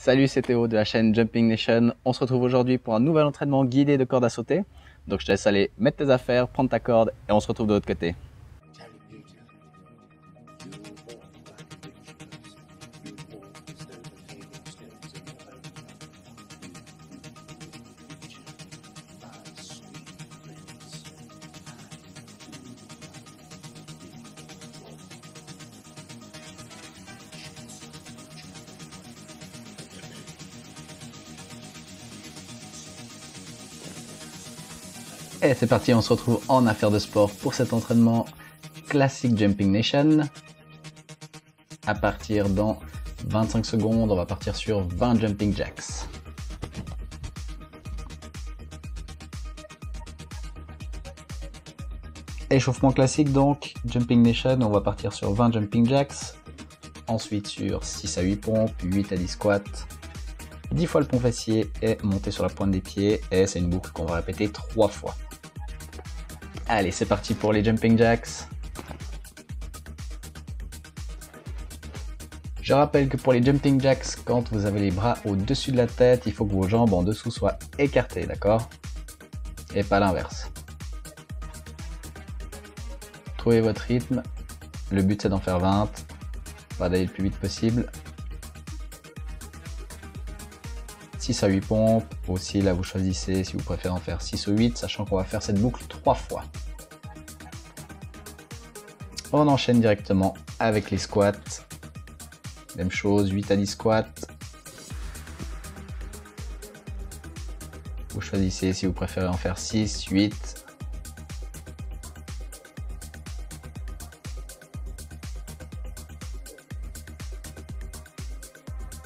Salut, c'est Théo de la chaîne Jumping Nation. On se retrouve aujourd'hui pour un nouvel entraînement guidé de corde à sauter. Donc je te laisse aller mettre tes affaires, prendre ta corde et on se retrouve de l'autre côté. Et c'est parti, on se retrouve en affaires de sport pour cet entraînement classique Jumping Nation. À partir dans 25 secondes, on va partir sur 20 Jumping Jacks. Échauffement classique donc, Jumping Nation, on va partir sur 20 Jumping Jacks. Ensuite sur 6 à 8 pompes, 8 à 10 squats. 10 fois le pont fessier et monter sur la pointe des pieds. Et c'est une boucle qu'on va répéter 3 fois. Allez, c'est parti pour les Jumping Jacks. Je rappelle que pour les Jumping Jacks, quand vous avez les bras au-dessus de la tête, il faut que vos jambes en dessous soient écartées, d'accord? Et pas l'inverse. Trouvez votre rythme. Le but c'est d'en faire 20. Pas d'aller le plus vite possible. 6 à 8 pompes. Aussi là vous choisissez si vous préférez en faire 6 ou 8, sachant qu'on va faire cette boucle 3 fois. On enchaîne directement avec les squats. Même chose, 8 à 10 squats. Vous choisissez si vous préférez en faire 6, 8.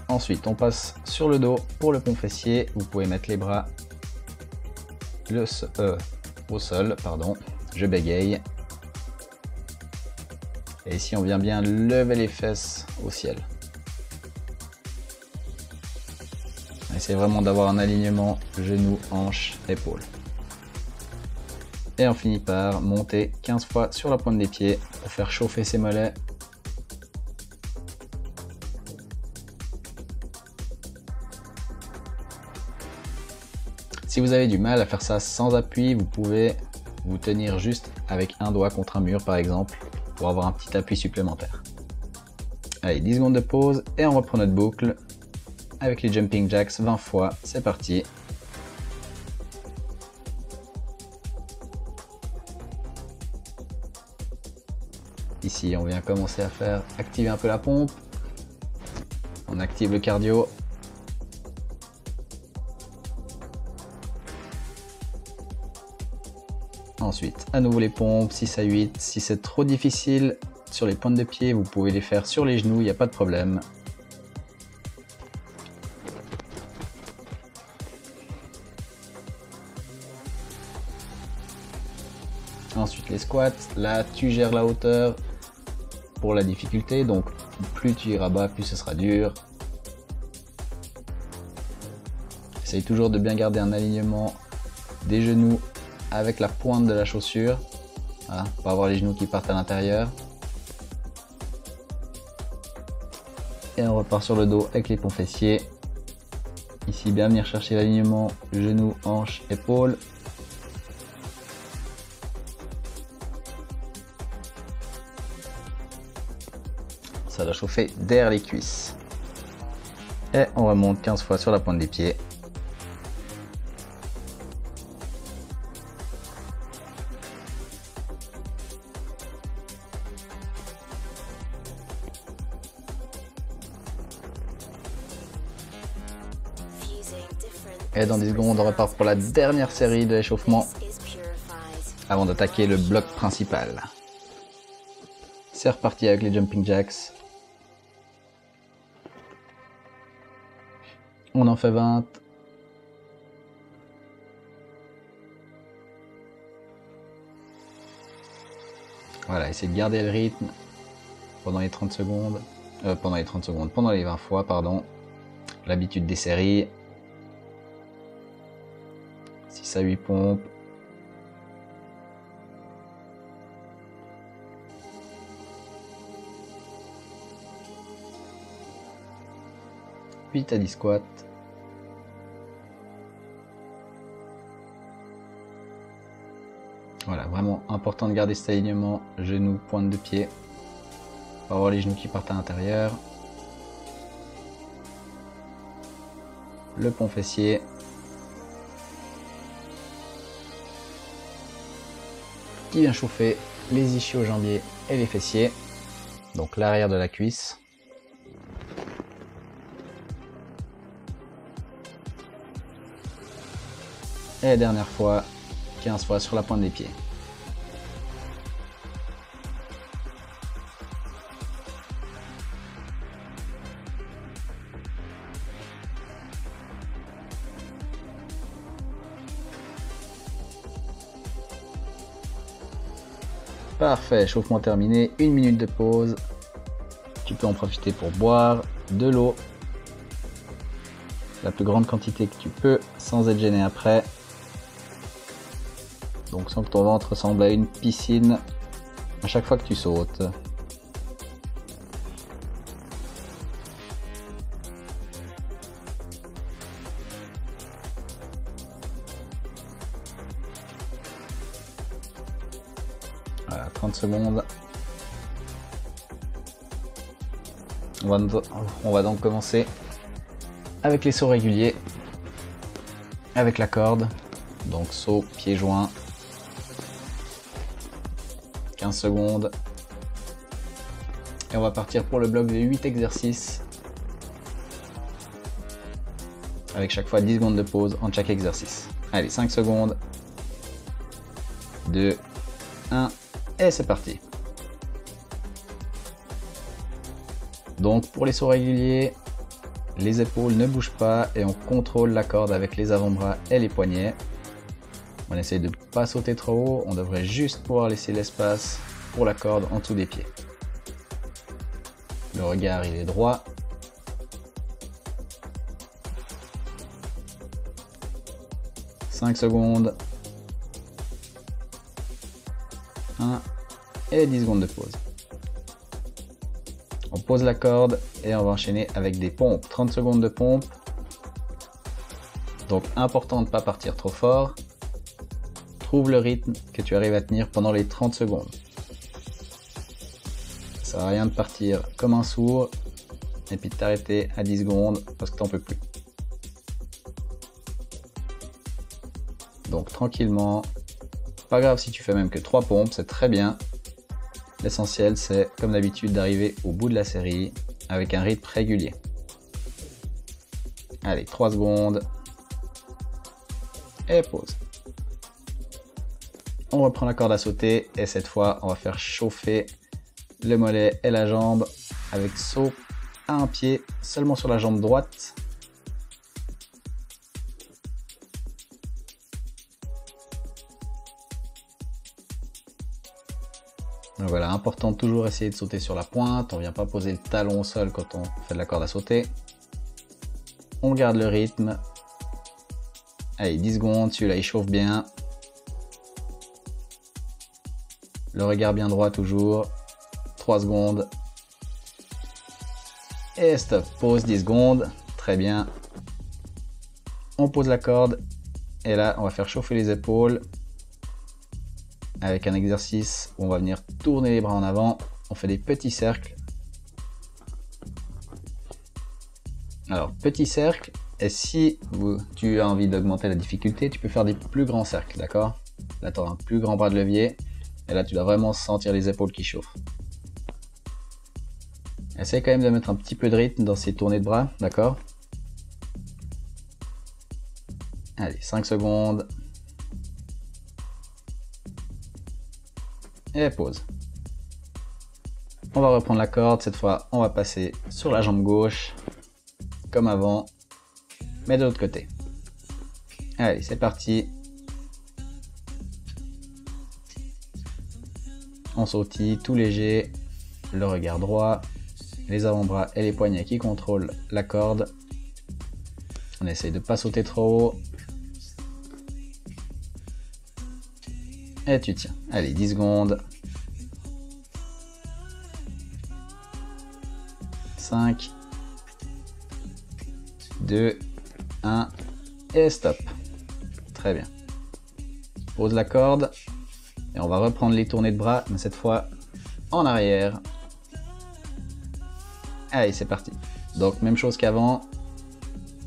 Ensuite, on passe sur le dos pour le pont fessier. Vous pouvez mettre les bras au sol, pardon. Je bégaye. Et ici, on vient bien lever les fesses au ciel. Essayez vraiment d'avoir un alignement genoux, hanches, épaules. Et on finit par monter 15 fois sur la pointe des pieds pour faire chauffer ses mollets. Si vous avez du mal à faire ça sans appui, vous pouvez vous tenir juste avec un doigt contre un mur par exemple pour avoir un petit appui supplémentaire. Allez, 10 secondes de pause et on reprend notre boucle avec les Jumping Jacks 20 fois. C'est parti. Ici, on vient commencer à faire activer un peu la pompe. On active le cardio. Ensuite, à nouveau les pompes, 6 à 8. Si c'est trop difficile sur les pointes de pied, vous pouvez les faire sur les genoux, il n'y a pas de problème. Ensuite les squats, là tu gères la hauteur pour la difficulté, donc plus tu iras bas, plus ce sera dur. Essaye toujours de bien garder un alignement des genoux avec la pointe de la chaussure, voilà, pour avoir les genoux qui partent à l'intérieur. Et on repart sur le dos avec les ponts fessiers. Ici bien venir chercher l'alignement genoux, hanches, épaules. Ça doit chauffer derrière les cuisses. Et on remonte 15 fois sur la pointe des pieds. Et dans 10 secondes, on repart pour la dernière série de l'échauffement avant d'attaquer le bloc principal. C'est reparti avec les Jumping Jacks. On en fait 20. Voilà, essayez de garder le rythme pendant les 30 secondes. Pendant les 20 fois, pardon. L'habitude des séries. 6 à 8 pompes. 8 à 10 squats. Voilà, vraiment important de garder cet alignement, genoux, pointe de pied. Pas avoir les genoux qui partent à l'intérieur. Le pont fessier. Qui vient chauffer les ischio-jambiers et les fessiers. Donc l'arrière de la cuisse. Et la dernière fois, 15 fois sur la pointe des pieds. Parfait, chauffement terminé, 1 minute de pause. Tu peux en profiter pour boire de l'eau. La plus grande quantité que tu peux, sans être gêné après. Donc sans que ton ventre ressemble à une piscine à chaque fois que tu sautes. Voilà, 30 secondes. On va donc commencer avec les sauts réguliers, avec la corde. Donc saut, pieds joints. 15 secondes. Et on va partir pour le bloc de 8 exercices. Avec chaque fois 10 secondes de pause entre chaque exercice. Allez, 5 secondes. 2, 1, et c'est parti. Donc pour les sauts réguliers, les épaules ne bougent pas et on contrôle la corde avec les avant-bras et les poignets. On essaye de ne pas sauter trop haut, on devrait juste pouvoir laisser l'espace pour la corde en dessous des pieds. Le regard il est droit. « 5 secondes. 1 et 10 secondes de pause. On pose la corde et on va enchaîner avec des pompes. 30 secondes de pompe. Donc important de ne pas partir trop fort. Trouve le rythme que tu arrives à tenir pendant les 30 secondes. Ça sert à rien de partir comme un sourd et puis de t'arrêter à 10 secondes parce que t'en peux plus. Donc tranquillement, pas grave si tu fais même que 3 pompes, c'est très bien. L'essentiel c'est comme d'habitude d'arriver au bout de la série avec un rythme régulier. Allez, 3 secondes et pause. On reprend la corde à sauter et cette fois on va faire chauffer le mollet et la jambe avec saut à un pied seulement sur la jambe droite. Donc voilà, important de toujours essayer de sauter sur la pointe, on ne vient pas poser le talon au sol quand on fait de la corde à sauter. On garde le rythme. Allez, 10 secondes, celui-là il chauffe bien. Le regard bien droit toujours. 3 secondes. Et stop, pause 10 secondes. Très bien. On pose la corde. Et là, on va faire chauffer les épaules. Avec un exercice où on va venir tourner les bras en avant. On fait des petits cercles. Alors, petit cercle. Et si tu as envie d'augmenter la difficulté, tu peux faire des plus grands cercles, d'accord? Là, tu auras un plus grand bras de levier. Et là, tu dois vraiment sentir les épaules qui chauffent. Essaye quand même de mettre un petit peu de rythme dans ces tournées de bras, d'accord? Allez, 5 secondes. Et pause. On va reprendre la corde. Cette fois, on va passer sur la jambe gauche, comme avant, mais de l'autre côté. Allez, c'est parti. On sautille tout léger, le regard droit, les avant-bras et les poignets qui contrôlent la corde. On essaye de ne pas sauter trop haut. Et tu tiens. Allez, 10 secondes. 5. 2, 1 et stop. Très bien. Pose la corde et on va reprendre les tournées de bras, mais cette fois en arrière. Allez, c'est parti. Donc même chose qu'avant,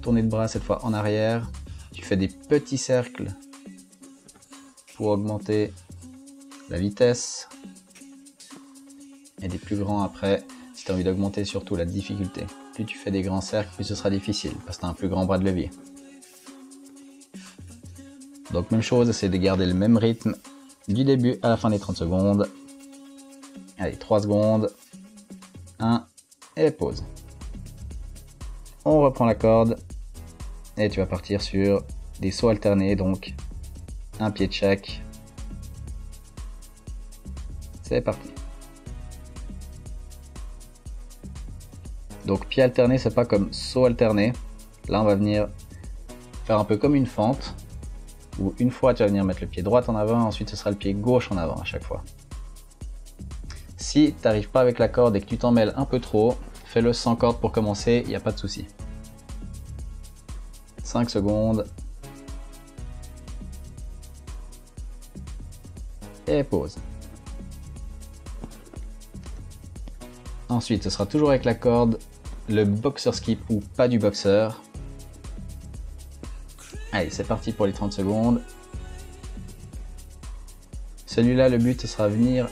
tournée de bras cette fois en arrière. Tu fais des petits cercles pour augmenter la vitesse et des plus grands après si tu as envie d'augmenter surtout la difficulté. Plus tu fais des grands cercles, plus ce sera difficile parce que tu as un plus grand bras de levier. Donc même chose, essaie de garder le même rythme du début à la fin des 30 secondes. Allez, 3 secondes, 1 et pause. On reprend la corde et tu vas partir sur des sauts alternés, donc un pied de chaque. C'est parti. Donc pied alterné, c'est pas comme saut alterné. Là on va venir faire un peu comme une fente, où une fois tu vas venir mettre le pied droit en avant, ensuite ce sera le pied gauche en avant à chaque fois. Si tu n'arrives pas avec la corde et que tu t'en mêles un peu trop, fais-le sans corde pour commencer, il n'y a pas de souci. 5 secondes. Et pause. Ensuite, ce sera toujours avec la corde, le boxer skip ou pas du boxeur. Allez, c'est parti pour les 30 secondes. Celui-là, le but, ce sera venir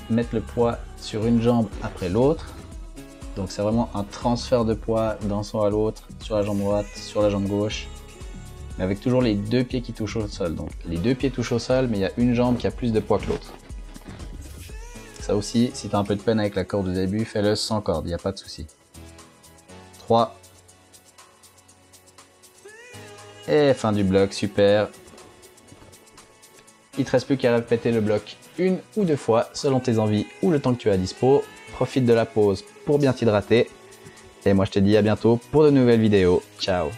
mettre le poids sur une jambe après l'autre. Donc c'est vraiment un transfert de poids d'un saut à l'autre, sur la jambe droite, sur la jambe gauche. Mais avec toujours les deux pieds qui touchent au sol. Donc les deux pieds touchent au sol, mais il y a une jambe qui a plus de poids que l'autre. Ça aussi, si tu as un peu de peine avec la corde au début, fais-le sans corde, il n'y a pas de souci. 3. Et fin du bloc, super. Il te reste plus qu'à répéter le bloc une ou deux fois, selon tes envies ou le temps que tu as à dispo. Profite de la pause pour bien t'hydrater. Et moi je te dis à bientôt pour de nouvelles vidéos. Ciao.